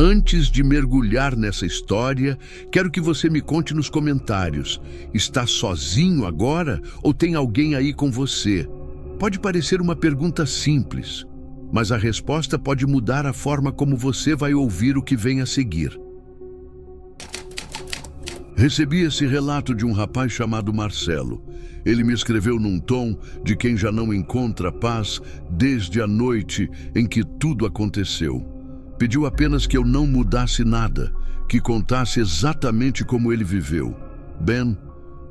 Antes de mergulhar nessa história, quero que você me conte nos comentários. Está sozinho agora ou tem alguém aí com você? Pode parecer uma pergunta simples, mas a resposta pode mudar a forma como você vai ouvir o que vem a seguir. Recebi esse relato de um rapaz chamado Marcelo. Ele me escreveu num tom de quem já não encontra paz desde a noite em que tudo aconteceu. Pediu apenas que eu não mudasse nada, que contasse exatamente como ele viveu. Ben,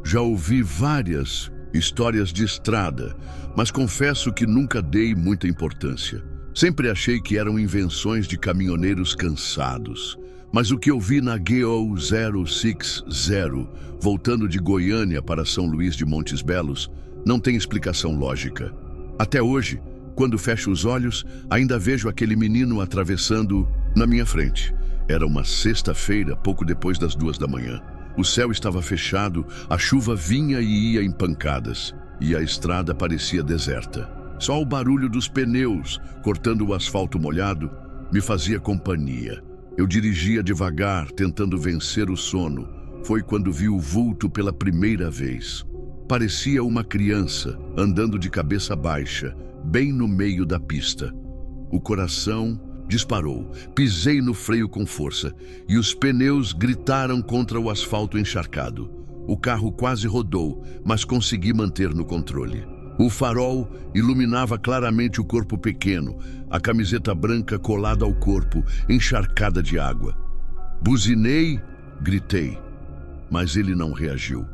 já ouvi várias histórias de estrada, mas confesso que nunca dei muita importância. Sempre achei que eram invenções de caminhoneiros cansados. Mas o que eu vi na GO 060, voltando de Goiânia para São Luís de Montes Belos, não tem explicação lógica. Até hoje, quando fecho os olhos, ainda vejo aquele menino atravessando na minha frente. Era uma sexta-feira, pouco depois das 2 da manhã. O céu estava fechado, a chuva vinha e ia em pancadas, e a estrada parecia deserta. Só o barulho dos pneus, cortando o asfalto molhado, me fazia companhia. Eu dirigia devagar, tentando vencer o sono. Foi quando vi o vulto pela primeira vez. Parecia uma criança, andando de cabeça baixa, bem no meio da pista. O coração disparou, pisei no freio com força e os pneus gritaram contra o asfalto encharcado. O carro quase rodou, mas consegui manter no controle. O farol iluminava claramente o corpo pequeno, a camiseta branca colada ao corpo, encharcada de água. Buzinei, gritei, mas ele não reagiu.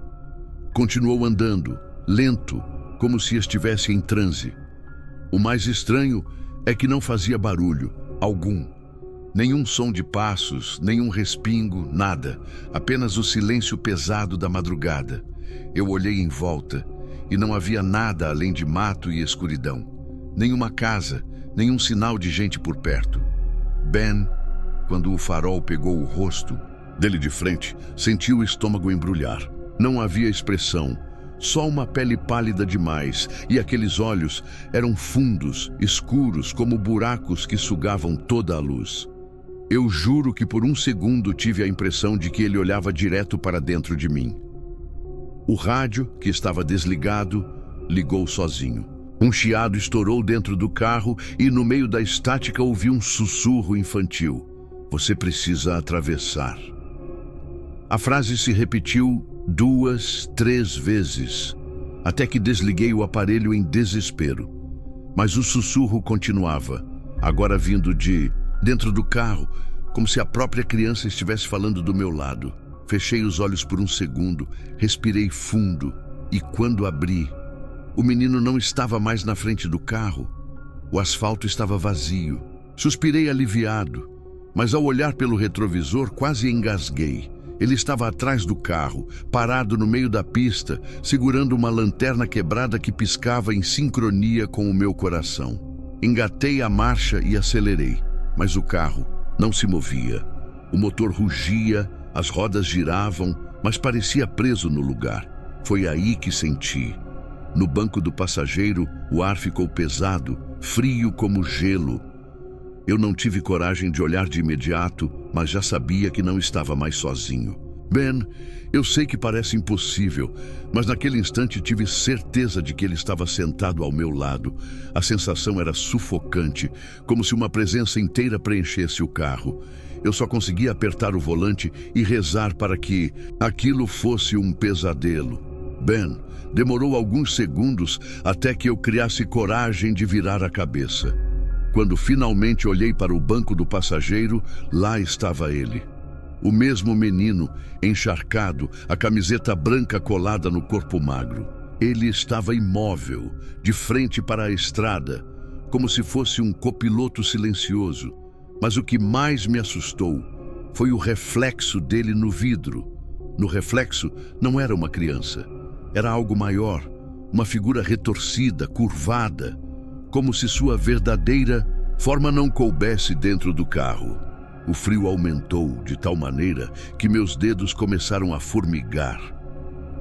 Continuou andando, lento, como se estivesse em transe. O mais estranho é que não fazia barulho algum. Nenhum som de passos, nenhum respingo, nada. Apenas o silêncio pesado da madrugada. Eu olhei em volta e não havia nada além de mato e escuridão. Nenhuma casa, nenhum sinal de gente por perto. Ben, quando o farol pegou o rosto dele de frente, sentiu o estômago embrulhar. Não havia expressão, só uma pele pálida demais, e aqueles olhos eram fundos, escuros, como buracos que sugavam toda a luz. Eu juro que por um segundo tive a impressão de que ele olhava direto para dentro de mim. O rádio, que estava desligado, ligou sozinho. Um chiado estourou dentro do carro e no meio da estática ouvi um sussurro infantil. Você precisa atravessar. A frase se repetiu 2, 3 vezes, até que desliguei o aparelho em desespero. Mas o sussurro continuava, agora vindo de dentro do carro, como se a própria criança estivesse falando do meu lado. Fechei os olhos por um segundo, respirei fundo e quando abri, o menino não estava mais na frente do carro. O asfalto estava vazio. Suspirei aliviado, mas ao olhar pelo retrovisor quase engasguei. Ele estava atrás do carro, parado no meio da pista, segurando uma lanterna quebrada que piscava em sincronia com o meu coração. Engatei a marcha e acelerei, mas o carro não se movia. O motor rugia, as rodas giravam, mas parecia preso no lugar. Foi aí que senti. No banco do passageiro, o ar ficou pesado, frio como gelo. Eu não tive coragem de olhar de imediato, mas já sabia que não estava mais sozinho. Ben, eu sei que parece impossível, mas naquele instante tive certeza de que ele estava sentado ao meu lado. A sensação era sufocante, como se uma presença inteira preenchesse o carro. Eu só conseguia apertar o volante e rezar para que aquilo fosse um pesadelo. Ben, demorou alguns segundos até que eu criasse coragem de virar a cabeça. Quando finalmente olhei para o banco do passageiro, lá estava ele. O mesmo menino, encharcado, a camiseta branca colada no corpo magro. Ele estava imóvel, de frente para a estrada, como se fosse um copiloto silencioso. Mas o que mais me assustou foi o reflexo dele no vidro. No reflexo não era uma criança, era algo maior, uma figura retorcida, curvada, como se sua verdadeira forma não coubesse dentro do carro. O frio aumentou de tal maneira que meus dedos começaram a formigar.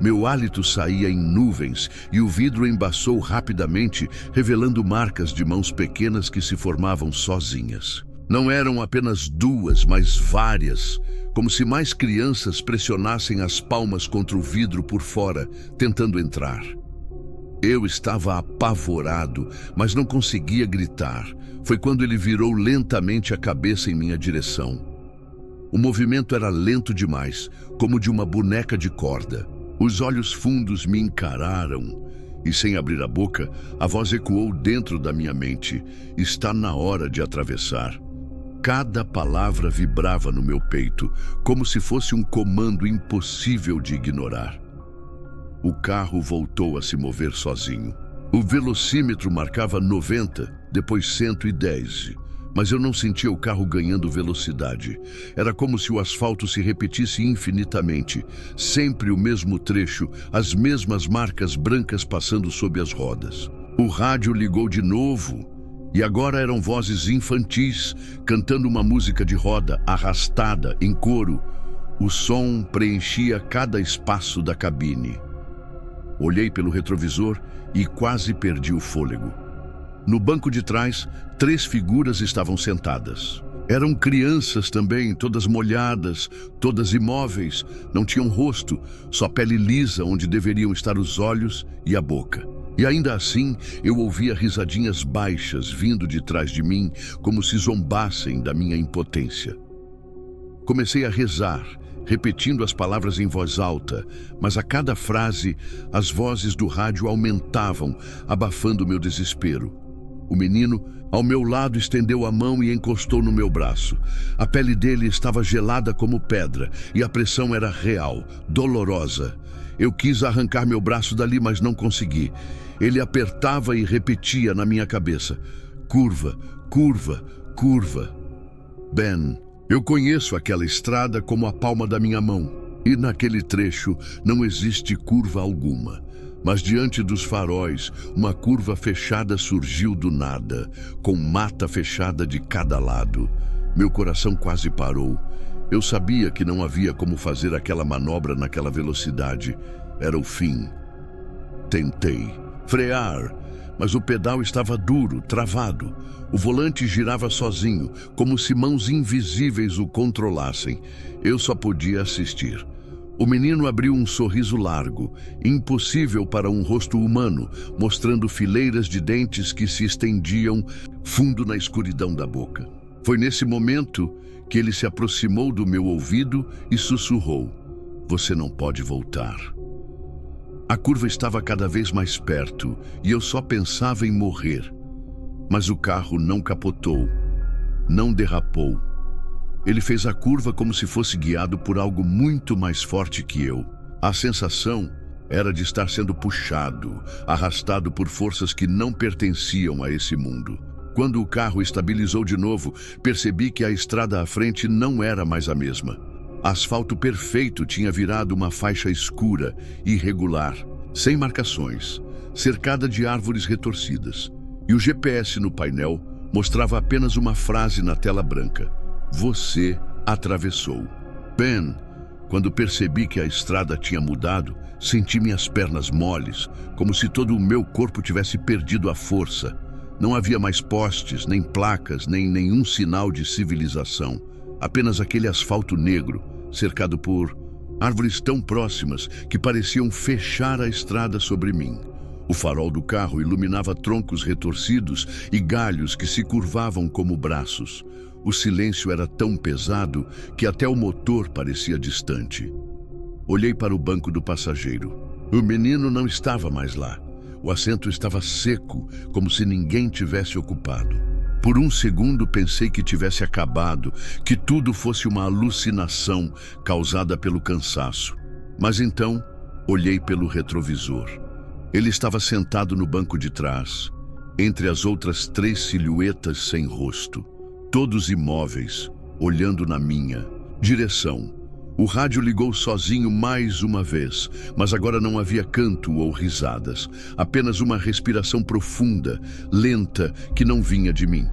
Meu hálito saía em nuvens e o vidro embaçou rapidamente, revelando marcas de mãos pequenas que se formavam sozinhas. Não eram apenas duas, mas várias, como se mais crianças pressionassem as palmas contra o vidro por fora, tentando entrar. Eu estava apavorado, mas não conseguia gritar. Foi quando ele virou lentamente a cabeça em minha direção. O movimento era lento demais, como de uma boneca de corda. Os olhos fundos me encararam e, sem abrir a boca, a voz ecoou dentro da minha mente. Está na hora de atravessar. Cada palavra vibrava no meu peito, como se fosse um comando impossível de ignorar. O carro voltou a se mover sozinho. O velocímetro marcava 90, depois 110, mas eu não sentia o carro ganhando velocidade. Era como se o asfalto se repetisse infinitamente, sempre o mesmo trecho, as mesmas marcas brancas passando sob as rodas. O rádio ligou de novo, e agora eram vozes infantis, cantando uma música de roda, arrastada, em coro. O som preenchia cada espaço da cabine. Olhei pelo retrovisor e quase perdi o fôlego. No banco de trás, 3 figuras estavam sentadas. Eram crianças também, todas molhadas, todas imóveis, não tinham rosto, só pele lisa onde deveriam estar os olhos e a boca. E ainda assim, eu ouvia risadinhas baixas vindo de trás de mim, como se zombassem da minha impotência. Comecei a rezar, repetindo as palavras em voz alta, mas a cada frase, as vozes do rádio aumentavam, abafando meu desespero. O menino, ao meu lado, estendeu a mão e encostou no meu braço. A pele dele estava gelada como pedra, e a pressão era real, dolorosa. Eu quis arrancar meu braço dali, mas não consegui. Ele apertava e repetia na minha cabeça: curva, curva, curva. Ben, eu conheço aquela estrada como a palma da minha mão, e naquele trecho não existe curva alguma. Mas diante dos faróis, uma curva fechada surgiu do nada, com mata fechada de cada lado. Meu coração quase parou. Eu sabia que não havia como fazer aquela manobra naquela velocidade. Era o fim. Tentei frear, mas o pedal estava duro, travado. O volante girava sozinho, como se mãos invisíveis o controlassem. Eu só podia assistir. O menino abriu um sorriso largo, impossível para um rosto humano, mostrando fileiras de dentes que se estendiam fundo na escuridão da boca. Foi nesse momento que ele se aproximou do meu ouvido e sussurrou: "Você não pode voltar." A curva estava cada vez mais perto e eu só pensava em morrer. Mas o carro não capotou, não derrapou. Ele fez a curva como se fosse guiado por algo muito mais forte que eu. A sensação era de estar sendo puxado, arrastado por forças que não pertenciam a esse mundo. Quando o carro estabilizou de novo, percebi que a estrada à frente não era mais a mesma. Asfalto perfeito tinha virado uma faixa escura, irregular, sem marcações, cercada de árvores retorcidas. E o GPS no painel mostrava apenas uma frase na tela branca: "Você atravessou." Ben, quando percebi que a estrada tinha mudado, senti minhas pernas moles, como se todo o meu corpo tivesse perdido a força. Não havia mais postes, nem placas, nem nenhum sinal de civilização. Apenas aquele asfalto negro, cercado por árvores tão próximas que pareciam fechar a estrada sobre mim. O farol do carro iluminava troncos retorcidos e galhos que se curvavam como braços. O silêncio era tão pesado que até o motor parecia distante. Olhei para o banco do passageiro. O menino não estava mais lá. O assento estava seco, como se ninguém tivesse ocupado. Por um segundo pensei que tivesse acabado, que tudo fosse uma alucinação causada pelo cansaço. Mas então, olhei pelo retrovisor. Ele estava sentado no banco de trás, entre as outras 3 silhuetas sem rosto, todos imóveis, olhando na minha direção. O rádio ligou sozinho mais uma vez, mas agora não havia canto ou risadas, apenas uma respiração profunda, lenta, que não vinha de mim.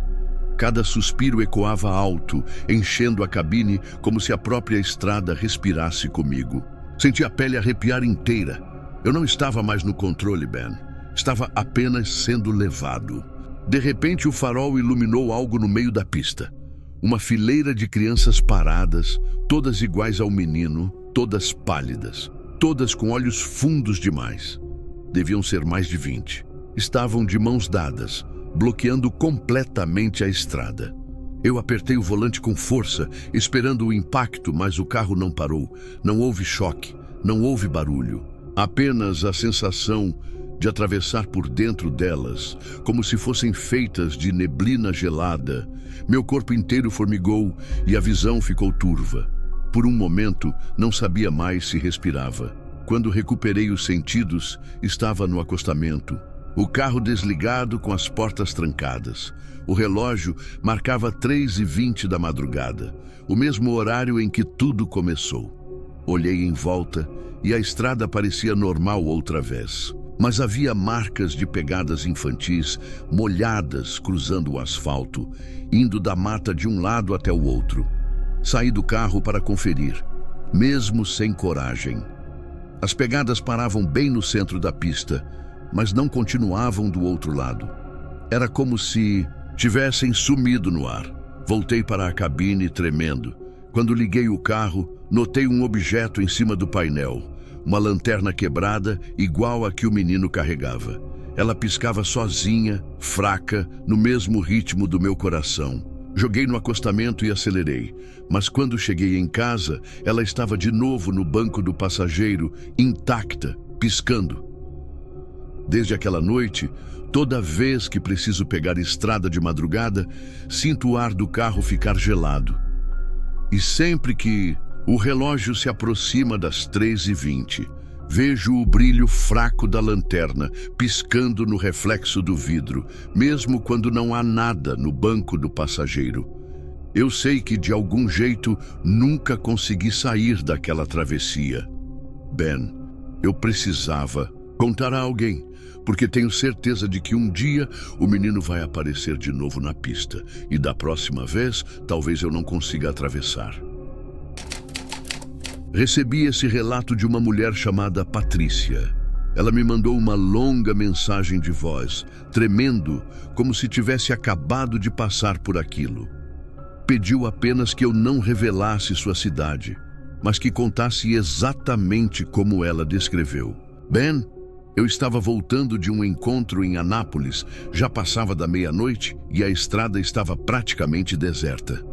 Cada suspiro ecoava alto, enchendo a cabine como se a própria estrada respirasse comigo. Senti a pele arrepiar inteira. Eu não estava mais no controle, Ben. Estava apenas sendo levado. De repente, o farol iluminou algo no meio da pista. Uma fileira de crianças paradas, todas iguais ao menino, todas pálidas, todas com olhos fundos demais. Deviam ser mais de 20. Estavam de mãos dadas, bloqueando completamente a estrada. Eu apertei o volante com força, esperando o impacto, mas o carro não parou. Não houve choque, não houve barulho. Apenas a sensação de atravessar por dentro delas, como se fossem feitas de neblina gelada. Meu corpo inteiro formigou e a visão ficou turva. Por um momento, não sabia mais se respirava. Quando recuperei os sentidos, estava no acostamento. O carro desligado com as portas trancadas. O relógio marcava 3h20 da madrugada, o mesmo horário em que tudo começou. Olhei em volta e a estrada parecia normal outra vez. Mas havia marcas de pegadas infantis, molhadas cruzando o asfalto, indo da mata de um lado até o outro. Saí do carro para conferir, mesmo sem coragem. As pegadas paravam bem no centro da pista, mas não continuavam do outro lado. Era como se tivessem sumido no ar. Voltei para a cabine tremendo. Quando liguei o carro, notei um objeto em cima do painel. Uma lanterna quebrada, igual a que o menino carregava. Ela piscava sozinha, fraca, no mesmo ritmo do meu coração. Joguei no acostamento e acelerei, mas quando cheguei em casa, ela estava de novo no banco do passageiro, intacta, piscando. Desde aquela noite, toda vez que preciso pegar estrada de madrugada, sinto o ar do carro ficar gelado. E sempre que o relógio se aproxima das 3h20, vejo o brilho fraco da lanterna piscando no reflexo do vidro, mesmo quando não há nada no banco do passageiro. Eu sei que de algum jeito nunca consegui sair daquela travessia. Ben, eu precisava contar a alguém, porque tenho certeza de que um dia o menino vai aparecer de novo na pista, e da próxima vez talvez eu não consiga atravessar. Recebi esse relato de uma mulher chamada Patrícia. Ela me mandou uma longa mensagem de voz, tremendo, como se tivesse acabado de passar por aquilo. Pediu apenas que eu não revelasse sua cidade, mas que contasse exatamente como ela descreveu. Ben, eu estava voltando de um encontro em Anápolis, já passava da meia-noite e a estrada estava praticamente deserta.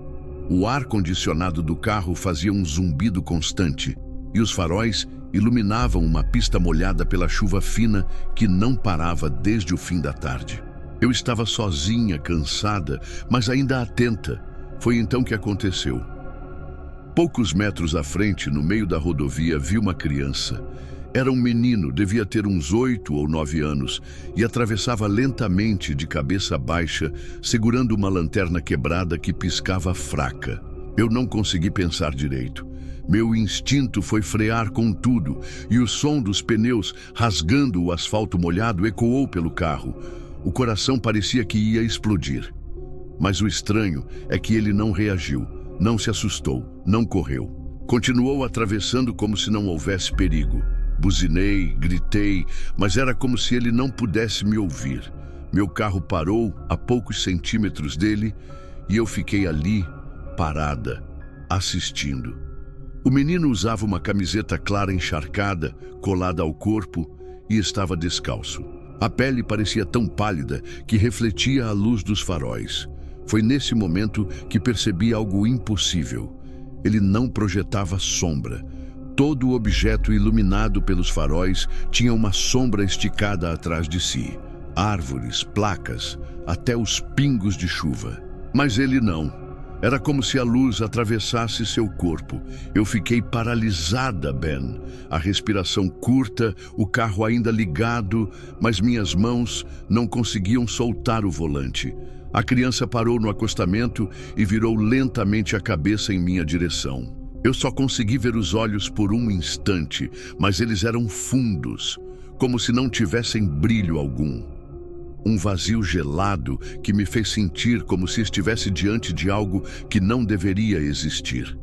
O ar-condicionado do carro fazia um zumbido constante e os faróis iluminavam uma pista molhada pela chuva fina que não parava desde o fim da tarde. Eu estava sozinha, cansada, mas ainda atenta. Foi então que aconteceu. Poucos metros à frente, no meio da rodovia, vi uma criança. Era um menino, devia ter uns 8 ou 9 anos, e atravessava lentamente de cabeça baixa, segurando uma lanterna quebrada que piscava fraca. Eu não consegui pensar direito. Meu instinto foi frear com tudo, e o som dos pneus rasgando o asfalto molhado ecoou pelo carro. O coração parecia que ia explodir. Mas o estranho é que ele não reagiu, não se assustou, não correu. Continuou atravessando como se não houvesse perigo. Buzinei, gritei, mas era como se ele não pudesse me ouvir. Meu carro parou a poucos centímetros dele e eu fiquei ali, parada, assistindo. O menino usava uma camiseta clara encharcada, colada ao corpo, e estava descalço. A pele parecia tão pálida que refletia a luz dos faróis. Foi nesse momento que percebi algo impossível. Ele não projetava sombra. Todo o objeto iluminado pelos faróis tinha uma sombra esticada atrás de si. Árvores, placas, até os pingos de chuva. Mas ele não. Era como se a luz atravessasse seu corpo. Eu fiquei paralisada, Ben. A respiração curta, o carro ainda ligado, mas minhas mãos não conseguiam soltar o volante. A criança parou no acostamento e virou lentamente a cabeça em minha direção. Eu só consegui ver os olhos por um instante, mas eles eram fundos, como se não tivessem brilho algum. Um vazio gelado que me fez sentir como se estivesse diante de algo que não deveria existir.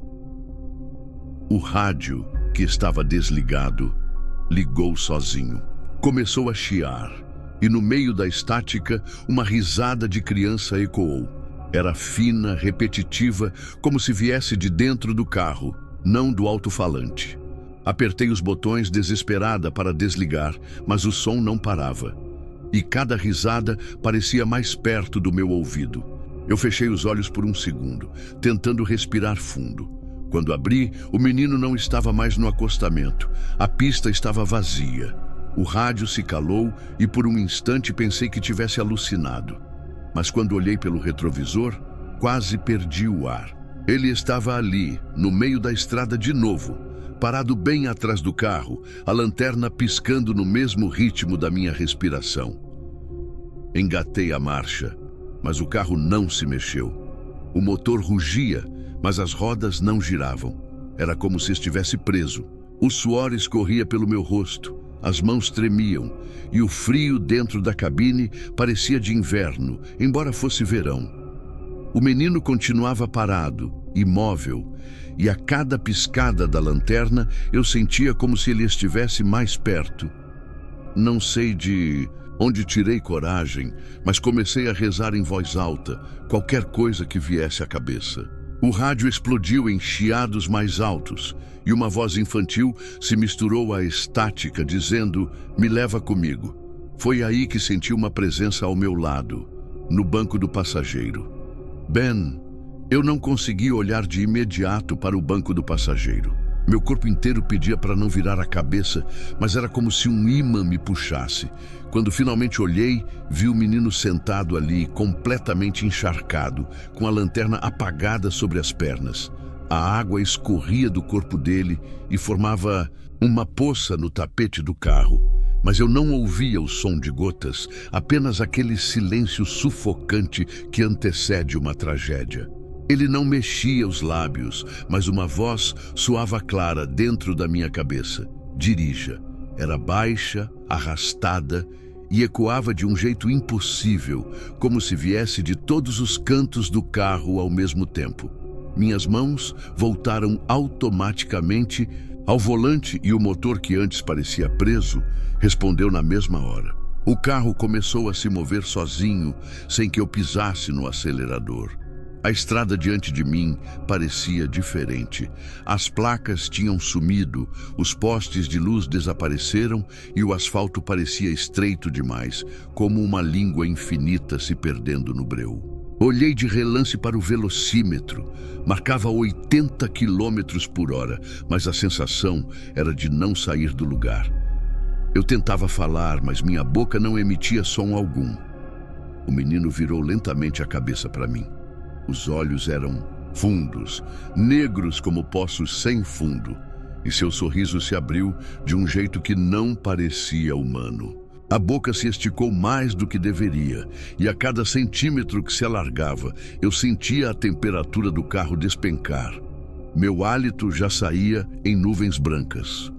O rádio, que estava desligado, ligou sozinho. Começou a chiar, e no meio da estática, uma risada de criança ecoou. Era fina, repetitiva, como se viesse de dentro do carro, não do alto-falante. Apertei os botões desesperada para desligar, mas o som não parava. E cada risada parecia mais perto do meu ouvido. Eu fechei os olhos por um segundo, tentando respirar fundo. Quando abri, o menino não estava mais no acostamento. A pista estava vazia. O rádio se calou e por um instante pensei que tivesse alucinado. Mas quando olhei pelo retrovisor, quase perdi o ar. Ele estava ali, no meio da estrada de novo, parado bem atrás do carro, a lanterna piscando no mesmo ritmo da minha respiração. Engatei a marcha, mas o carro não se mexeu. O motor rugia, mas as rodas não giravam. Era como se estivesse preso. O suor escorria pelo meu rosto, as mãos tremiam, e o frio dentro da cabine parecia de inverno, embora fosse verão. O menino continuava parado, imóvel, e a cada piscada da lanterna eu sentia como se ele estivesse mais perto. Não sei de onde tirei coragem, mas comecei a rezar em voz alta, qualquer coisa que viesse à cabeça. O rádio explodiu em chiados mais altos, e uma voz infantil se misturou à estática, dizendo: "Me leva comigo." Foi aí que senti uma presença ao meu lado, no banco do passageiro. Ben, eu não consegui olhar de imediato para o banco do passageiro. Meu corpo inteiro pedia para não virar a cabeça, mas era como se um ímã me puxasse. Quando finalmente olhei, vi o menino sentado ali, completamente encharcado, com a lanterna apagada sobre as pernas. A água escorria do corpo dele e formava uma poça no tapete do carro. Mas eu não ouvia o som de gotas, apenas aquele silêncio sufocante que antecede uma tragédia. Ele não mexia os lábios, mas uma voz soava clara dentro da minha cabeça. "Dirija." Era baixa, arrastada e ecoava de um jeito impossível, como se viesse de todos os cantos do carro ao mesmo tempo. Minhas mãos voltaram automaticamente ao volante e o motor, que antes parecia preso, respondeu na mesma hora. O carro começou a se mover sozinho, sem que eu pisasse no acelerador. A estrada diante de mim parecia diferente. As placas tinham sumido, os postes de luz desapareceram e o asfalto parecia estreito demais, como uma língua infinita se perdendo no breu. Olhei de relance para o velocímetro. Marcava 80 quilômetros por hora, mas a sensação era de não sair do lugar. Eu tentava falar, mas minha boca não emitia som algum. O menino virou lentamente a cabeça para mim. Os olhos eram fundos, negros como poços sem fundo, e seu sorriso se abriu de um jeito que não parecia humano. A boca se esticou mais do que deveria, e a cada centímetro que se alargava, eu sentia a temperatura do carro despencar. Meu hálito já saía em nuvens brancas.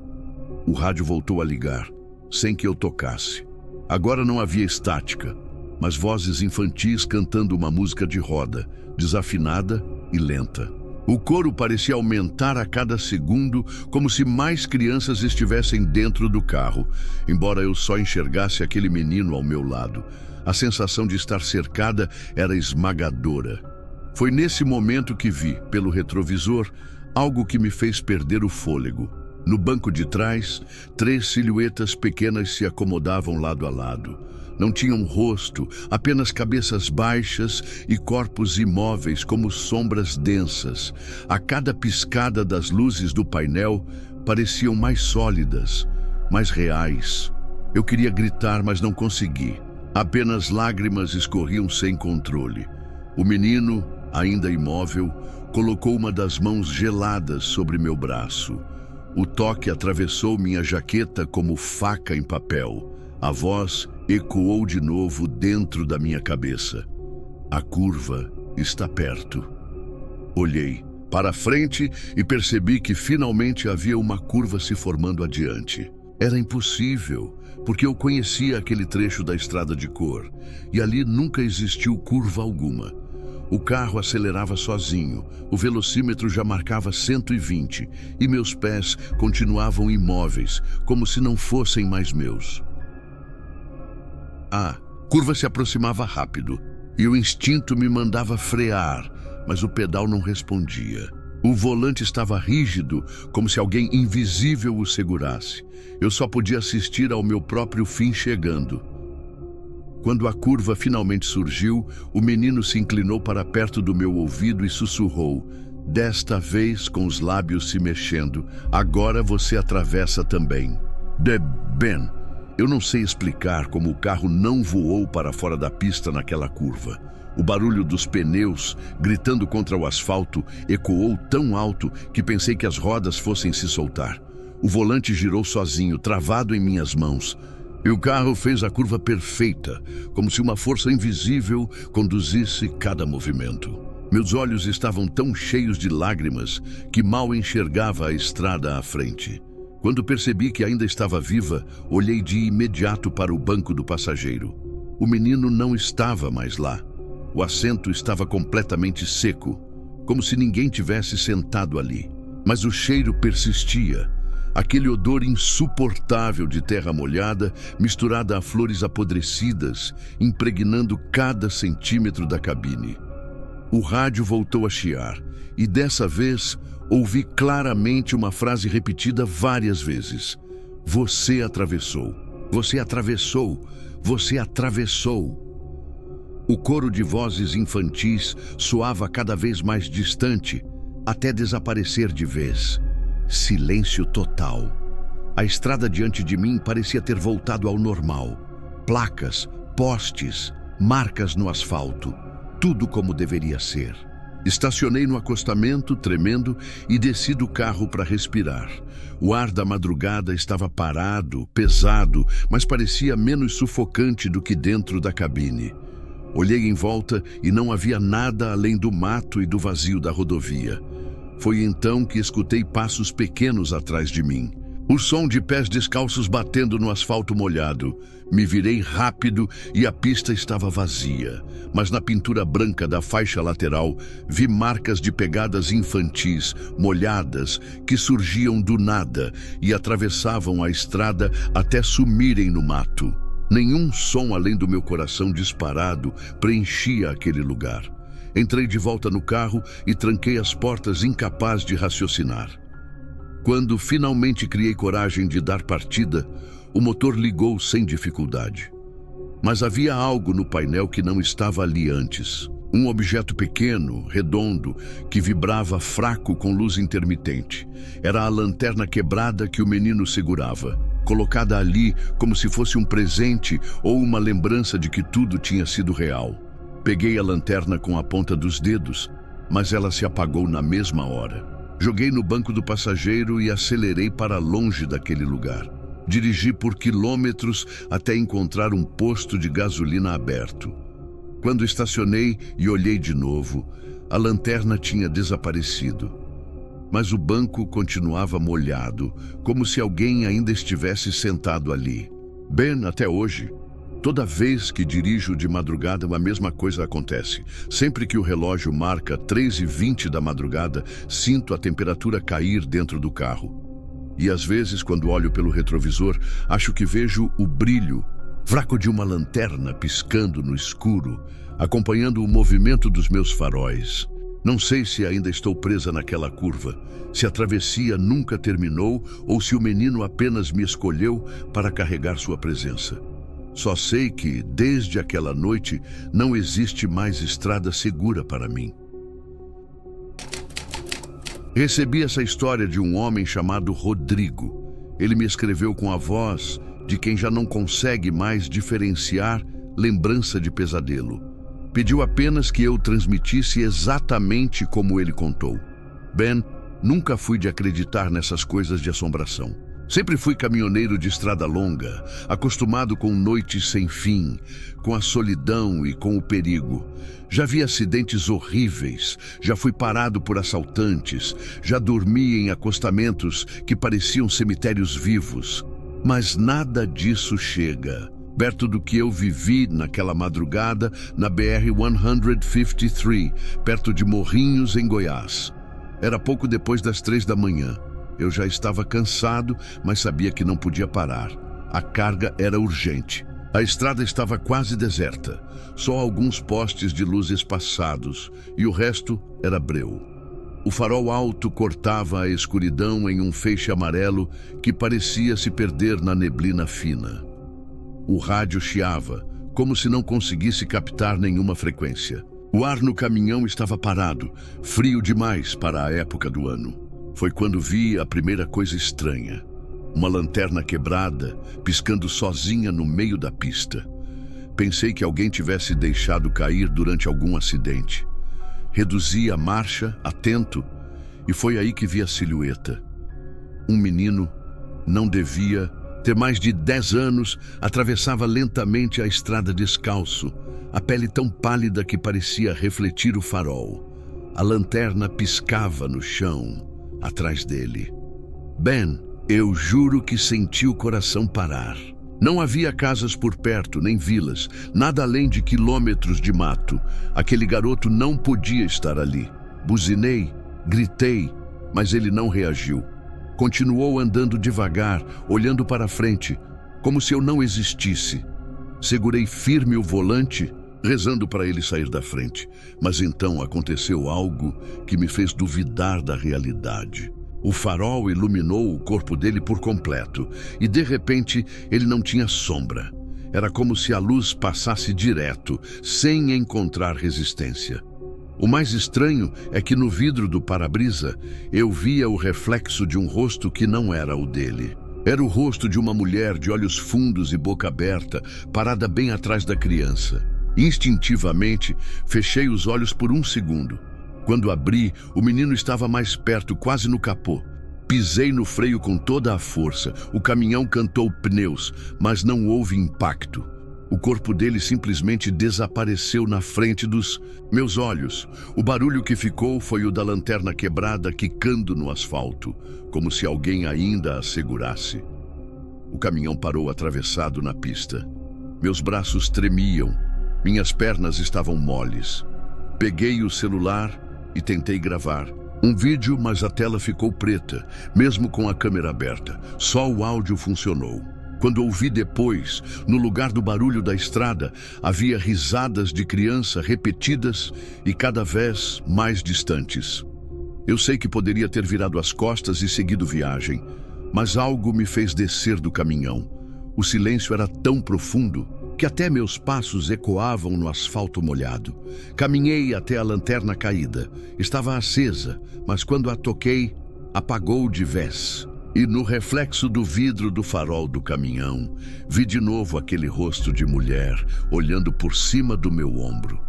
O rádio voltou a ligar, sem que eu tocasse. Agora não havia estática, mas vozes infantis cantando uma música de roda, desafinada e lenta. O coro parecia aumentar a cada segundo, como se mais crianças estivessem dentro do carro, embora eu só enxergasse aquele menino ao meu lado. A sensação de estar cercada era esmagadora. Foi nesse momento que vi, pelo retrovisor, algo que me fez perder o fôlego. No banco de trás, 3 silhuetas pequenas se acomodavam lado a lado. Não tinham rosto, apenas cabeças baixas e corpos imóveis como sombras densas. A cada piscada das luzes do painel pareciam mais sólidas, mais reais. Eu queria gritar, mas não consegui. Apenas lágrimas escorriam sem controle. O menino, ainda imóvel, colocou uma das mãos geladas sobre meu braço. O toque atravessou minha jaqueta como faca em papel. A voz ecoou de novo dentro da minha cabeça. A curva está perto. Olhei para frente e percebi que finalmente havia uma curva se formando adiante. Era impossível, porque eu conhecia aquele trecho da estrada de cor, e ali nunca existiu curva alguma. O carro acelerava sozinho, o velocímetro já marcava 120, e meus pés continuavam imóveis, como se não fossem mais meus. A curva se aproximava rápido. e o instinto me mandava frear, mas o pedal não respondia. O volante estava rígido, como se alguém invisível o segurasse. Eu só podia assistir ao meu próprio fim chegando. Quando a curva finalmente surgiu, o menino se inclinou para perto do meu ouvido e sussurrou, desta vez com os lábios se mexendo, agora você atravessa também. Ben, eu não sei explicar como o carro não voou para fora da pista naquela curva. O barulho dos pneus, gritando contra o asfalto, ecoou tão alto que pensei que as rodas fossem se soltar. O volante girou sozinho, travado em minhas mãos. E o carro fez a curva perfeita, como se uma força invisível conduzisse cada movimento. Meus olhos estavam tão cheios de lágrimas que mal enxergava a estrada à frente. Quando percebi que ainda estava viva, olhei de imediato para o banco do passageiro. O menino não estava mais lá. O assento estava completamente seco, como se ninguém tivesse sentado ali. Mas o cheiro persistia. Aquele odor insuportável de terra molhada, misturada a flores apodrecidas, impregnando cada centímetro da cabine. O rádio voltou a chiar, e dessa vez ouvi claramente uma frase repetida várias vezes. Você atravessou. Você atravessou. Você atravessou. O coro de vozes infantis soava cada vez mais distante, até desaparecer de vez. Silêncio total. A estrada diante de mim parecia ter voltado ao normal. Placas, postes, marcas no asfalto. Tudo como deveria ser. Estacionei no acostamento, tremendo, e desci do carro para respirar. O ar da madrugada estava parado, pesado, mas parecia menos sufocante do que dentro da cabine. Olhei em volta e não havia nada além do mato e do vazio da rodovia. Foi então que escutei passos pequenos atrás de mim. O som de pés descalços batendo no asfalto molhado. Me virei rápido e a pista estava vazia. Mas na pintura branca da faixa lateral, vi marcas de pegadas infantis, molhadas, que surgiam do nada e atravessavam a estrada até sumirem no mato. Nenhum som além do meu coração disparado preenchia aquele lugar. Entrei de volta no carro e tranquei as portas, incapaz de raciocinar. Quando finalmente criei coragem de dar partida, o motor ligou sem dificuldade. Mas havia algo no painel que não estava ali antes. Um objeto pequeno, redondo, que vibrava fraco com luz intermitente. Era a lanterna quebrada que o menino segurava, colocada ali como se fosse um presente ou uma lembrança de que tudo tinha sido real. Peguei a lanterna com a ponta dos dedos, mas ela se apagou na mesma hora. Joguei no banco do passageiro e acelerei para longe daquele lugar. Dirigi por quilômetros até encontrar um posto de gasolina aberto. Quando estacionei e olhei de novo, a lanterna tinha desaparecido. Mas o banco continuava molhado, como se alguém ainda estivesse sentado ali. Ben, até hoje, toda vez que dirijo de madrugada, a mesma coisa acontece. Sempre que o relógio marca 3h20 da madrugada, sinto a temperatura cair dentro do carro. E às vezes, quando olho pelo retrovisor, acho que vejo o brilho fraco de uma lanterna piscando no escuro, acompanhando o movimento dos meus faróis. Não sei se ainda estou presa naquela curva, se a travessia nunca terminou ou se o menino apenas me escolheu para carregar sua presença. Só sei que, desde aquela noite, não existe mais estrada segura para mim. Recebi essa história de um homem chamado Rodrigo. Ele me escreveu com a voz de quem já não consegue mais diferenciar lembrança de pesadelo. Pediu apenas que eu transmitisse exatamente como ele contou. Ben, nunca fui de acreditar nessas coisas de assombração. Sempre fui caminhoneiro de estrada longa, acostumado com noites sem fim, com a solidão e com o perigo. Já vi acidentes horríveis, já fui parado por assaltantes, já dormi em acostamentos que pareciam cemitérios vivos. Mas nada disso chega perto do que eu vivi naquela madrugada na BR-153, perto de Morrinhos, em Goiás. Era pouco depois das 3 da manhã. Eu já estava cansado, mas sabia que não podia parar. A carga era urgente. A estrada estava quase deserta, só alguns postes de luz espaçados, e o resto era breu. O farol alto cortava a escuridão em um feixe amarelo que parecia se perder na neblina fina. O rádio chiava, como se não conseguisse captar nenhuma frequência. O ar no caminhão estava parado, frio demais para a época do ano. Foi quando vi a primeira coisa estranha. Uma lanterna quebrada, piscando sozinha no meio da pista. Pensei que alguém tivesse deixado cair durante algum acidente. Reduzi a marcha, atento, e foi aí que vi a silhueta. Um menino, não devia ter mais de 10 anos, atravessava lentamente a estrada descalço, a pele tão pálida que parecia refletir o farol. A lanterna piscava no chão, atrás dele. Ben, eu juro que senti o coração parar. Não havia casas por perto, nem vilas, nada além de quilômetros de mato. Aquele garoto não podia estar ali. Buzinei, gritei, mas ele não reagiu. Continuou andando devagar, olhando para frente, como se eu não existisse. Segurei firme o volante, rezando para ele sair da frente. Mas então aconteceu algo que me fez duvidar da realidade. O farol iluminou o corpo dele por completo, e de repente ele não tinha sombra. Era como se a luz passasse direto, sem encontrar resistência. O mais estranho é que no vidro do para-brisa eu via o reflexo de um rosto que não era o dele. Era o rosto de uma mulher de olhos fundos e boca aberta, parada bem atrás da criança. Instintivamente, fechei os olhos por um segundo. Quando abri, o menino estava mais perto, quase no capô. Pisei no freio com toda a força. O caminhão cantou pneus, mas não houve impacto. O corpo dele simplesmente desapareceu na frente dos meus olhos. O barulho que ficou foi o da lanterna quebrada quicando no asfalto, como se alguém ainda a segurasse. O caminhão parou atravessado na pista. Meus braços tremiam, minhas pernas estavam moles. Peguei o celular e tentei gravar um vídeo, mas a tela ficou preta, mesmo com a câmera aberta. Só o áudio funcionou. Quando ouvi depois, no lugar do barulho da estrada, havia risadas de criança repetidas e cada vez mais distantes. Eu sei que poderia ter virado as costas e seguido viagem, mas algo me fez descer do caminhão. O silêncio era tão profundo que até meus passos ecoavam no asfalto molhado. Caminhei até a lanterna caída. Estava acesa, mas quando a toquei, apagou de vez. E no reflexo do vidro do farol do caminhão, vi de novo aquele rosto de mulher olhando por cima do meu ombro.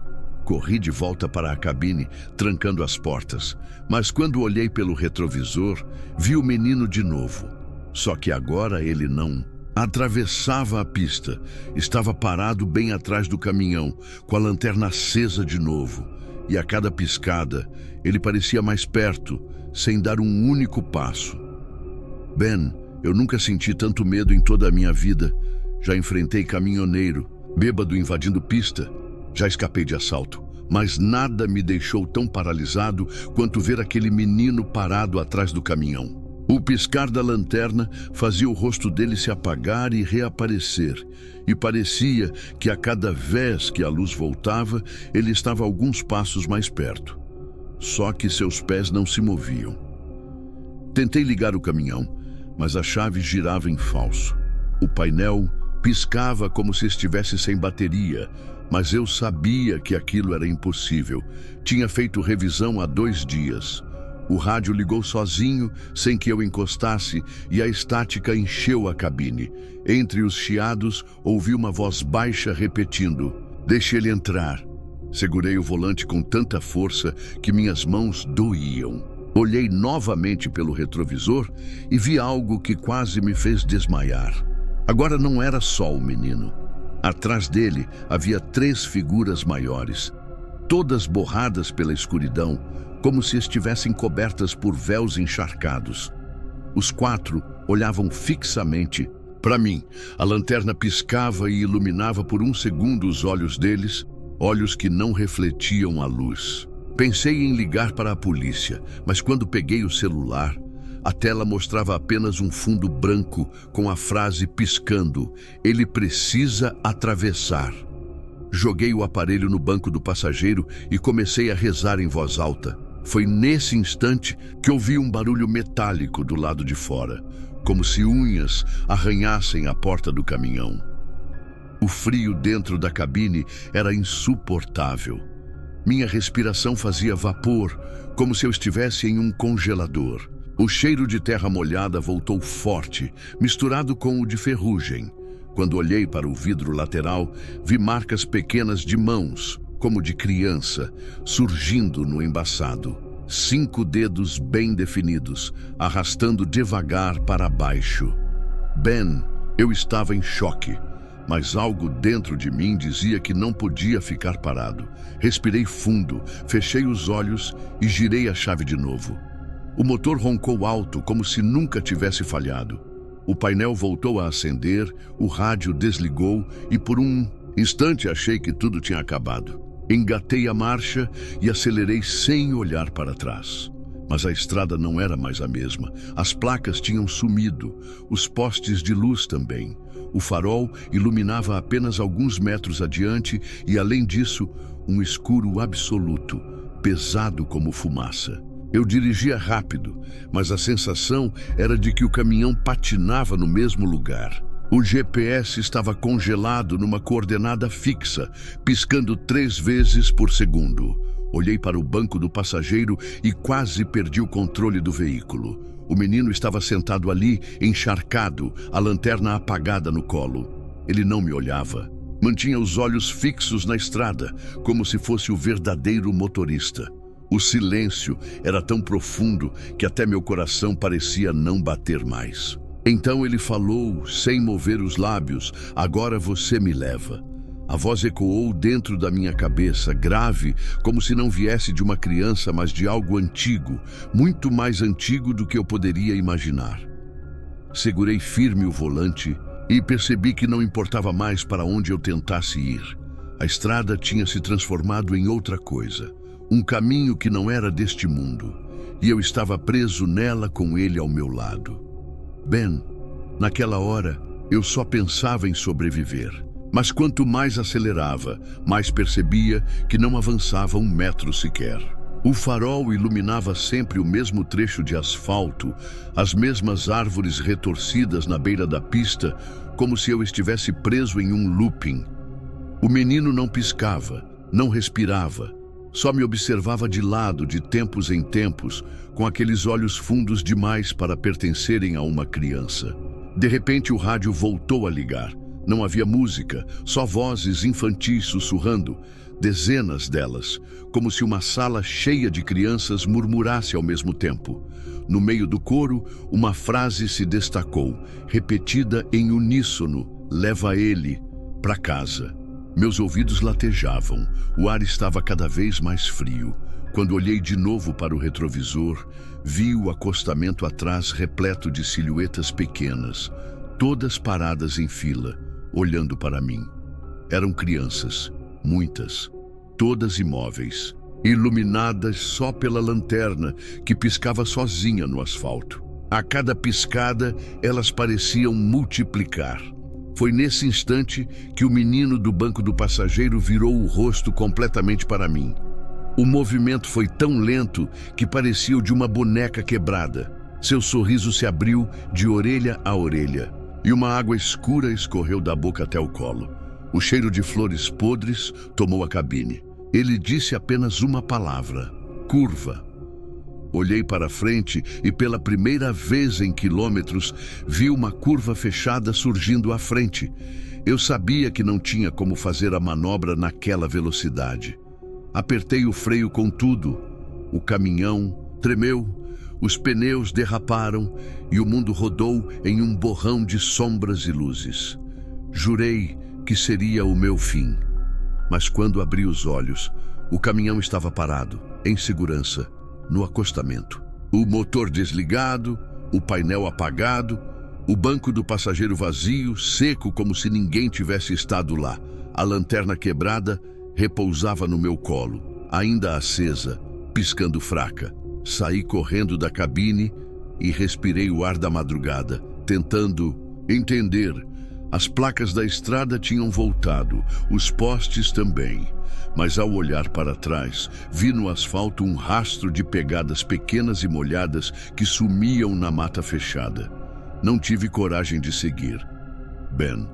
Corri de volta para a cabine, trancando as portas. Mas quando olhei pelo retrovisor, vi o menino de novo. Só que agora ele não atravessava a pista. Estava parado bem atrás do caminhão, com a lanterna acesa de novo. E a cada piscada, ele parecia mais perto, sem dar um único passo. Ben, eu nunca senti tanto medo em toda a minha vida. Já enfrentei caminhoneiro, bêbado invadindo pista. Já escapei de assalto. Mas nada me deixou tão paralisado quanto ver aquele menino parado atrás do caminhão. O piscar da lanterna fazia o rosto dele se apagar e reaparecer, e parecia que a cada vez que a luz voltava, ele estava alguns passos mais perto. Só que seus pés não se moviam. Tentei ligar o caminhão, mas a chave girava em falso. O painel piscava como se estivesse sem bateria, mas eu sabia que aquilo era impossível. Tinha feito revisão há 2 dias. O rádio ligou sozinho, sem que eu encostasse, e a estática encheu a cabine. Entre os chiados, ouvi uma voz baixa repetindo: "Deixe ele entrar." Segurei o volante com tanta força que minhas mãos doíam. Olhei novamente pelo retrovisor e vi algo que quase me fez desmaiar. Agora não era só o menino. Atrás dele havia 3 figuras maiores, todas borradas pela escuridão, como se estivessem cobertas por véus encharcados. Os 4 olhavam fixamente para mim. A lanterna piscava e iluminava por um segundo os olhos deles, olhos que não refletiam a luz. Pensei em ligar para a polícia, mas quando peguei o celular, A tela mostrava apenas um fundo branco com a frase piscando: "Ele precisa atravessar". Joguei o aparelho no banco do passageiro e comecei a rezar em voz alta. Foi nesse instante que ouvi um barulho metálico do lado de fora, como se unhas arranhassem a porta do caminhão. O frio dentro da cabine era insuportável. Minha respiração fazia vapor, como se eu estivesse em um congelador. O cheiro de terra molhada voltou forte, misturado com o de ferrugem. Quando olhei para o vidro lateral, vi marcas pequenas de mãos, como de criança, surgindo no embaçado. 5 dedos bem definidos, arrastando devagar para baixo. Ben, eu estava em choque, mas algo dentro de mim dizia que não podia ficar parado. Respirei fundo, fechei os olhos e girei a chave de novo. O motor roncou alto, como se nunca tivesse falhado. O painel voltou a acender, o rádio desligou e por um instante achei que tudo tinha acabado. Engatei a marcha e acelerei sem olhar para trás. Mas a estrada não era mais a mesma. As placas tinham sumido, os postes de luz também. O farol iluminava apenas alguns metros adiante e, além disso, um escuro absoluto, pesado como fumaça. Eu dirigia rápido, mas a sensação era de que o caminhão patinava no mesmo lugar. O GPS estava congelado numa coordenada fixa, piscando 3 vezes por segundo. Olhei para o banco do passageiro e quase perdi o controle do veículo. O menino estava sentado ali, encharcado, a lanterna apagada no colo. Ele não me olhava. Mantinha os olhos fixos na estrada, como se fosse o verdadeiro motorista. O silêncio era tão profundo que até meu coração parecia não bater mais. Então ele falou, sem mover os lábios: "Agora você me leva". A voz ecoou dentro da minha cabeça, grave, como se não viesse de uma criança, mas de algo antigo, muito mais antigo do que eu poderia imaginar. Segurei firme o volante e percebi que não importava mais para onde eu tentasse ir. A estrada tinha se transformado em outra coisa, um caminho que não era deste mundo, e eu estava preso nela com ele ao meu lado. Ben, naquela hora, eu só pensava em sobreviver. Mas quanto mais acelerava, mais percebia que não avançava 1 metro sequer. O farol iluminava sempre o mesmo trecho de asfalto, as mesmas árvores retorcidas na beira da pista, como se eu estivesse preso em um looping. O menino não piscava, não respirava, só me observava de lado, de tempos em tempos, com aqueles olhos fundos demais para pertencerem a uma criança. De repente o rádio voltou a ligar. Não havia música, só vozes infantis sussurrando, dezenas delas, como se uma sala cheia de crianças murmurasse ao mesmo tempo. No meio do coro, uma frase se destacou, repetida em uníssono: "Leva ele para casa". Meus ouvidos latejavam, o ar estava cada vez mais frio. Quando olhei de novo para o retrovisor, vi o acostamento atrás repleto de silhuetas pequenas, todas paradas em fila, olhando para mim. Eram crianças, muitas, todas imóveis, iluminadas só pela lanterna que piscava sozinha no asfalto. A cada piscada, elas pareciam multiplicar. Foi nesse instante que o menino do banco do passageiro virou o rosto completamente para mim. O movimento foi tão lento que parecia o de uma boneca quebrada. Seu sorriso se abriu de orelha a orelha e uma água escura escorreu da boca até o colo. O cheiro de flores podres tomou a cabine. Ele disse apenas uma palavra: curva. Olhei para frente e pela primeira vez em quilômetros vi uma curva fechada surgindo à frente. Eu sabia que não tinha como fazer a manobra naquela velocidade. Apertei o freio com tudo. O caminhão tremeu, os pneus derraparam e o mundo rodou em um borrão de sombras e luzes. Jurei que seria o meu fim. Mas quando abri os olhos, o caminhão estava parado, em segurança, no acostamento. O motor desligado, o painel apagado, o banco do passageiro vazio, seco como se ninguém tivesse estado lá. A lanterna quebrada repousava no meu colo, ainda acesa, piscando fraca. Saí correndo da cabine e respirei o ar da madrugada, tentando entender. As placas da estrada tinham voltado, os postes também. Mas ao olhar para trás, vi no asfalto um rastro de pegadas pequenas e molhadas que sumiam na mata fechada. Não tive coragem de seguir. Ben,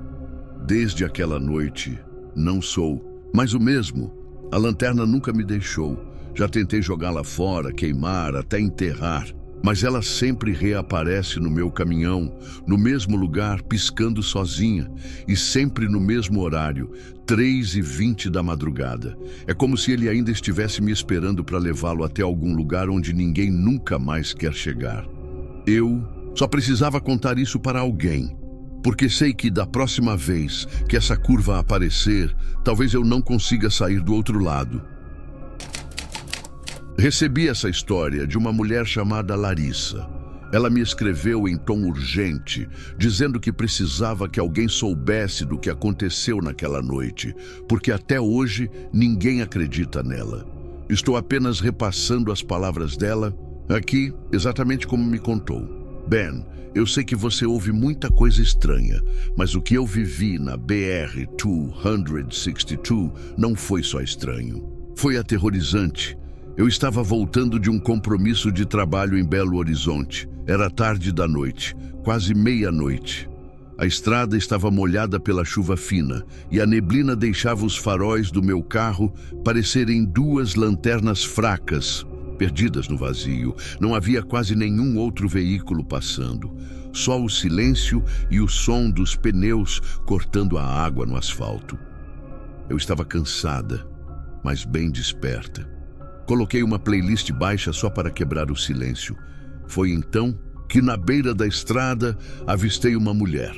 desde aquela noite, não sou mais o mesmo. A lanterna nunca me deixou. Já tentei jogá-la fora, queimar, até enterrar. Mas ela sempre reaparece no meu caminhão, no mesmo lugar, piscando sozinha, e sempre no mesmo horário, 3h20 da madrugada. É como se ele ainda estivesse me esperando para levá-lo até algum lugar onde ninguém nunca mais quer chegar. Eu só precisava contar isso para alguém, porque sei que da próxima vez que essa curva aparecer, talvez eu não consiga sair do outro lado. Recebi essa história de uma mulher chamada Larissa. Ela me escreveu em tom urgente, dizendo que precisava que alguém soubesse do que aconteceu naquela noite, porque até hoje ninguém acredita nela. Estou apenas repassando as palavras dela aqui, exatamente como me contou. Ben, eu sei que você ouve muita coisa estranha, mas o que eu vivi na BR-262 não foi só estranho. Foi aterrorizante. Eu estava voltando de um compromisso de trabalho em Belo Horizonte. Era tarde da noite, quase meia-noite. A estrada estava molhada pela chuva fina e a neblina deixava os faróis do meu carro parecerem duas lanternas fracas, perdidas no vazio. Não havia quase nenhum outro veículo passando. Só o silêncio e o som dos pneus cortando a água no asfalto. Eu estava cansada, mas bem desperta. Coloquei uma playlist baixa só para quebrar o silêncio. Foi então que na beira da estrada avistei uma mulher.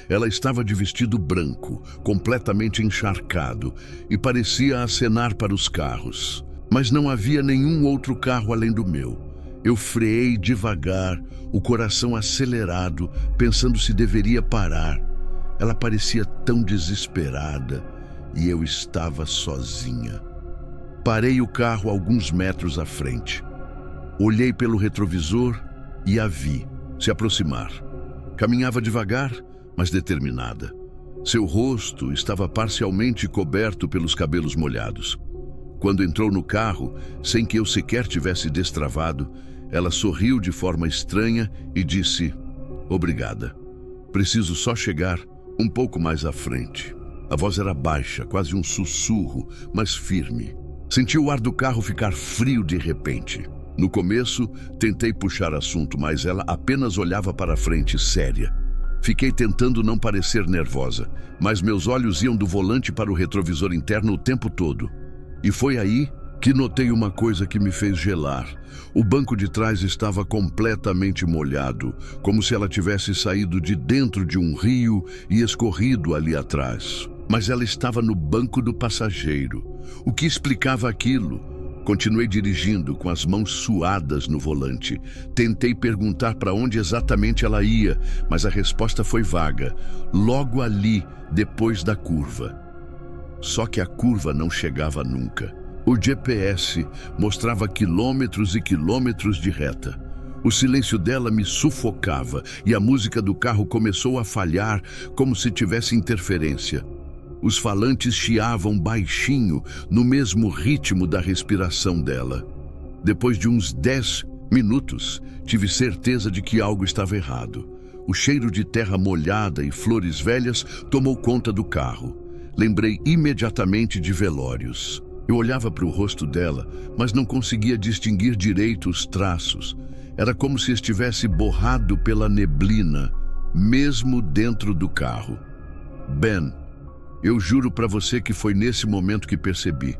Ela estava de vestido branco, completamente encharcado, e parecia acenar para os carros. Mas não havia nenhum outro carro além do meu. Eu freei devagar, o coração acelerado, pensando se deveria parar. Ela parecia tão desesperada e eu estava sozinha. Parei o carro alguns metros à frente. Olhei pelo retrovisor e a vi se aproximar. Caminhava devagar, mas determinada. Seu rosto estava parcialmente coberto pelos cabelos molhados. Quando entrou no carro, sem que eu sequer tivesse destravado, ela sorriu de forma estranha e disse: "Obrigada. Preciso só chegar um pouco mais à frente." A voz era baixa, quase um sussurro, mas firme. Senti o ar do carro ficar frio de repente. No começo, tentei puxar assunto, mas ela apenas olhava para a frente, séria. Fiquei tentando não parecer nervosa, mas meus olhos iam do volante para o retrovisor interno o tempo todo. E foi aí que notei uma coisa que me fez gelar. O banco de trás estava completamente molhado, como se ela tivesse saído de dentro de um rio e escorrido ali atrás. Mas ela estava no banco do passageiro. O que explicava aquilo? Continuei dirigindo com as mãos suadas no volante. Tentei perguntar para onde exatamente ela ia, mas a resposta foi vaga. Logo ali, depois da curva. Só que a curva não chegava nunca. O GPS mostrava quilômetros e quilômetros de reta. O silêncio dela me sufocava e a música do carro começou a falhar como se tivesse interferência. Os falantes chiavam baixinho, no mesmo ritmo da respiração dela. Depois de uns 10 minutos, tive certeza de que algo estava errado. O cheiro de terra molhada e flores velhas tomou conta do carro. Lembrei imediatamente de velórios. Eu olhava para o rosto dela, mas não conseguia distinguir direito os traços. Era como se estivesse borrado pela neblina, mesmo dentro do carro. Ben, eu juro para você que foi nesse momento que percebi.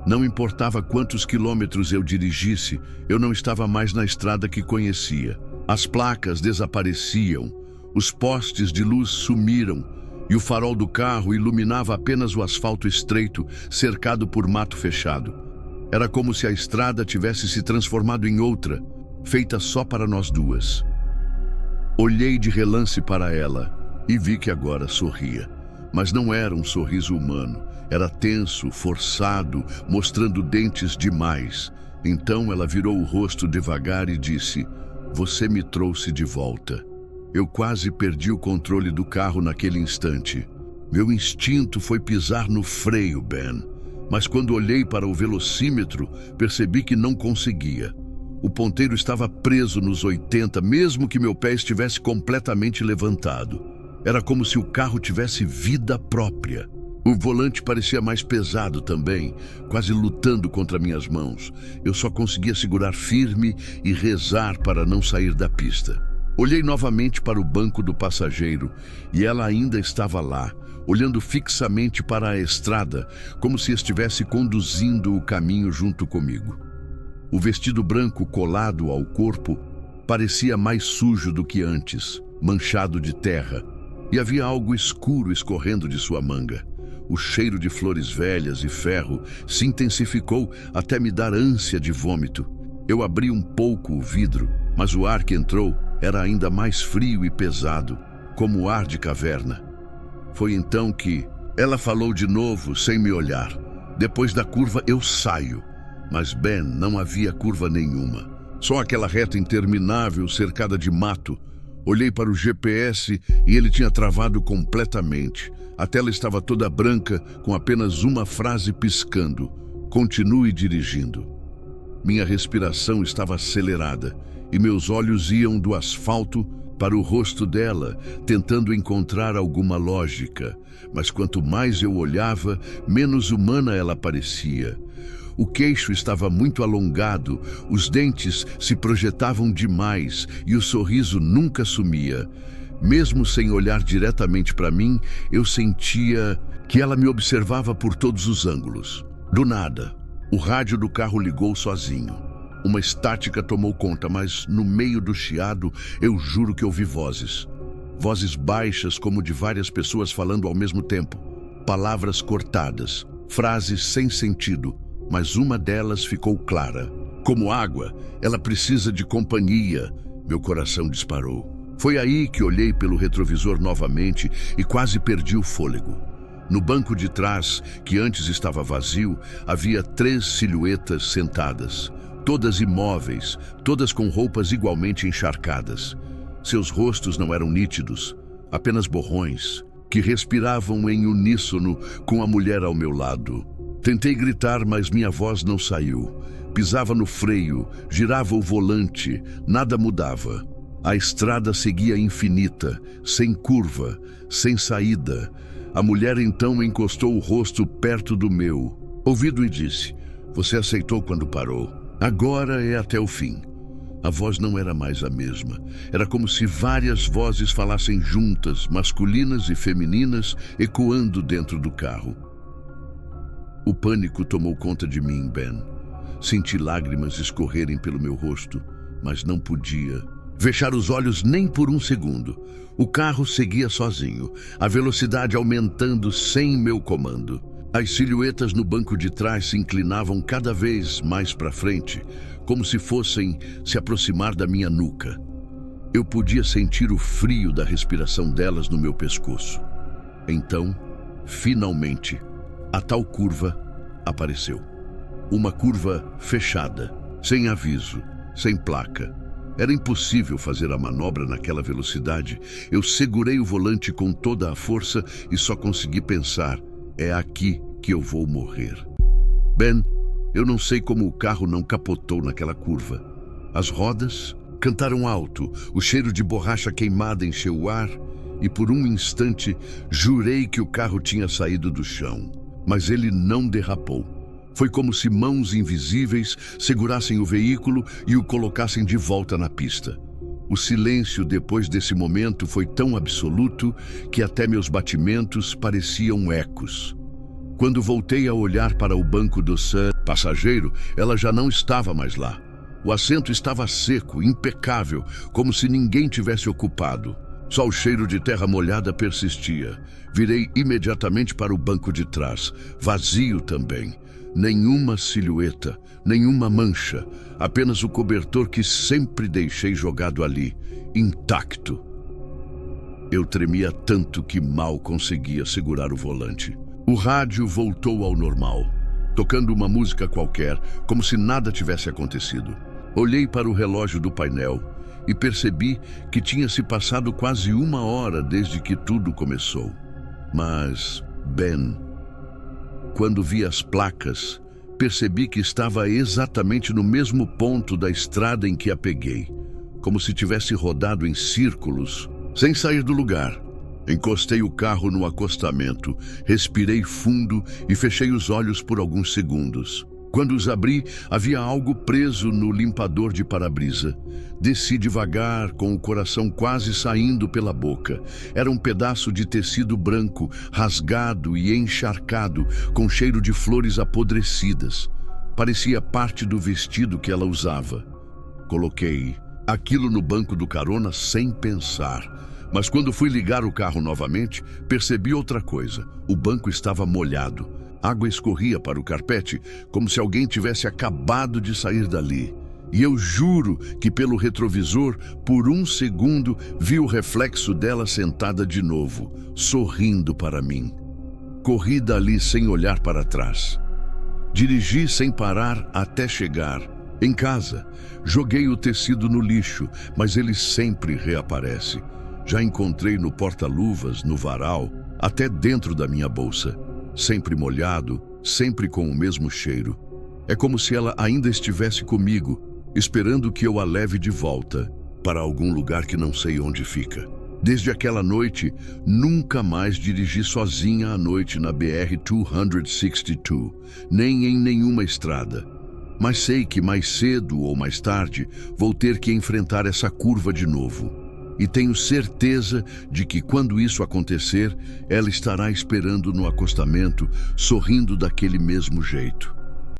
Não importava quantos quilômetros eu dirigisse, eu não estava mais na estrada que conhecia. As placas desapareciam, os postes de luz sumiram e o farol do carro iluminava apenas o asfalto estreito, cercado por mato fechado. Era como se a estrada tivesse se transformado em outra, feita só para nós duas. Olhei de relance para ela e vi que agora sorria. Mas não era um sorriso humano, era tenso, forçado, mostrando dentes demais. Então ela virou o rosto devagar e disse: Você me trouxe de volta. Eu quase perdi o controle do carro naquele instante. Meu instinto foi pisar no freio, Ben. Mas quando olhei para o velocímetro, percebi que não conseguia. O ponteiro estava preso nos 80, mesmo que meu pé estivesse completamente levantado. Era como se o carro tivesse vida própria. O volante parecia mais pesado também, quase lutando contra minhas mãos. Eu só conseguia segurar firme e rezar para não sair da pista. Olhei novamente para o banco do passageiro e ela ainda estava lá, olhando fixamente para a estrada, como se estivesse conduzindo o caminho junto comigo. O vestido branco colado ao corpo parecia mais sujo do que antes, manchado de terra, e havia algo escuro escorrendo de sua manga. O cheiro de flores velhas e ferro se intensificou até me dar ânsia de vômito. Eu abri um pouco o vidro, mas o ar que entrou era ainda mais frio e pesado, como o ar de caverna. Foi então que ela falou de novo, sem me olhar. Depois da curva eu saio. Mas, Ben, não havia curva nenhuma. Só aquela reta interminável cercada de mato. Olhei para o GPS e ele tinha travado completamente. A tela estava toda branca, com apenas uma frase piscando: continue dirigindo. Minha respiração estava acelerada e meus olhos iam do asfalto para o rosto dela, tentando encontrar alguma lógica. Mas quanto mais eu olhava, menos humana ela parecia. O queixo estava muito alongado, os dentes se projetavam demais e o sorriso nunca sumia. Mesmo sem olhar diretamente para mim, eu sentia que ela me observava por todos os ângulos. Do nada, o rádio do carro ligou sozinho. Uma estática tomou conta, mas no meio do chiado, eu juro que ouvi vozes. Vozes baixas, como de várias pessoas falando ao mesmo tempo. Palavras cortadas, frases sem sentido, mas uma delas ficou clara. Como água, ela precisa de companhia. Meu coração disparou. Foi aí que olhei pelo retrovisor novamente e quase perdi o fôlego. No banco de trás, que antes estava vazio, havia 3 silhuetas sentadas. Todas imóveis, todas com roupas igualmente encharcadas. Seus rostos não eram nítidos, apenas borrões, que respiravam em uníssono com a mulher ao meu lado. Tentei gritar, mas minha voz não saiu. Pisava no freio, girava o volante, nada mudava. A estrada seguia infinita, sem curva, sem saída. A mulher então encostou o rosto perto do meu ouvido e disse: "Você aceitou quando parou. Agora é até o fim." A voz não era mais a mesma. Era como se várias vozes falassem juntas, masculinas e femininas, ecoando dentro do carro. O pânico tomou conta de mim, Ben. Senti lágrimas escorrerem pelo meu rosto, mas não podia fechar os olhos nem por um segundo. O carro seguia sozinho, a velocidade aumentando sem meu comando. As silhuetas no banco de trás se inclinavam cada vez mais para frente, como se fossem se aproximar da minha nuca. Eu podia sentir o frio da respiração delas no meu pescoço. Então, finalmente, a tal curva apareceu. Uma curva fechada, sem aviso, sem placa. Era impossível fazer a manobra naquela velocidade. Eu segurei o volante com toda a força e só consegui pensar: é aqui que eu vou morrer. Ben, eu não sei como o carro não capotou naquela curva. As rodas cantaram alto, o cheiro de borracha queimada encheu o ar e por um instante jurei que o carro tinha saído do chão. Mas ele não derrapou. Foi como se mãos invisíveis segurassem o veículo e o colocassem de volta na pista. O silêncio depois desse momento foi tão absoluto que até meus batimentos pareciam ecos. Quando voltei a olhar para o banco do passageiro, ela já não estava mais lá. O assento estava seco, impecável, como se ninguém tivesse ocupado. Só o cheiro de terra molhada persistia. Virei imediatamente para o banco de trás, vazio também. Nenhuma silhueta, nenhuma mancha, apenas o cobertor que sempre deixei jogado ali, intacto. Eu tremia tanto que mal conseguia segurar o volante. O rádio voltou ao normal, tocando uma música qualquer, como se nada tivesse acontecido. Olhei para o relógio do painel e percebi que tinha se passado quase 1 hora desde que tudo começou. Mas, Ben, quando vi as placas, percebi que estava exatamente no mesmo ponto da estrada em que a peguei, como se tivesse rodado em círculos, sem sair do lugar. Encostei o carro no acostamento, respirei fundo e fechei os olhos por alguns segundos. Quando os abri, havia algo preso no limpador de para-brisa. Desci devagar, com o coração quase saindo pela boca. Era um pedaço de tecido branco, rasgado e encharcado, com cheiro de flores apodrecidas. Parecia parte do vestido que ela usava. Coloquei aquilo no banco do carona sem pensar. Mas quando fui ligar o carro novamente, percebi outra coisa. O banco estava molhado. Água escorria para o carpete, como se alguém tivesse acabado de sair dali. E eu juro que pelo retrovisor, por um segundo, vi o reflexo dela sentada de novo, sorrindo para mim. Corri dali sem olhar para trás. Dirigi sem parar até chegar. Em casa, joguei o tecido no lixo, mas ele sempre reaparece. Já encontrei no porta-luvas, no varal, até dentro da minha bolsa. Sempre molhado, sempre com o mesmo cheiro. É como se ela ainda estivesse comigo, esperando que eu a leve de volta para algum lugar que não sei onde fica. Desde aquela noite, nunca mais dirigi sozinha à noite na BR-262, nem em nenhuma estrada. Mas sei que mais cedo ou mais tarde vou ter que enfrentar essa curva de novo. E tenho certeza de que quando isso acontecer, ela estará esperando no acostamento, sorrindo daquele mesmo jeito.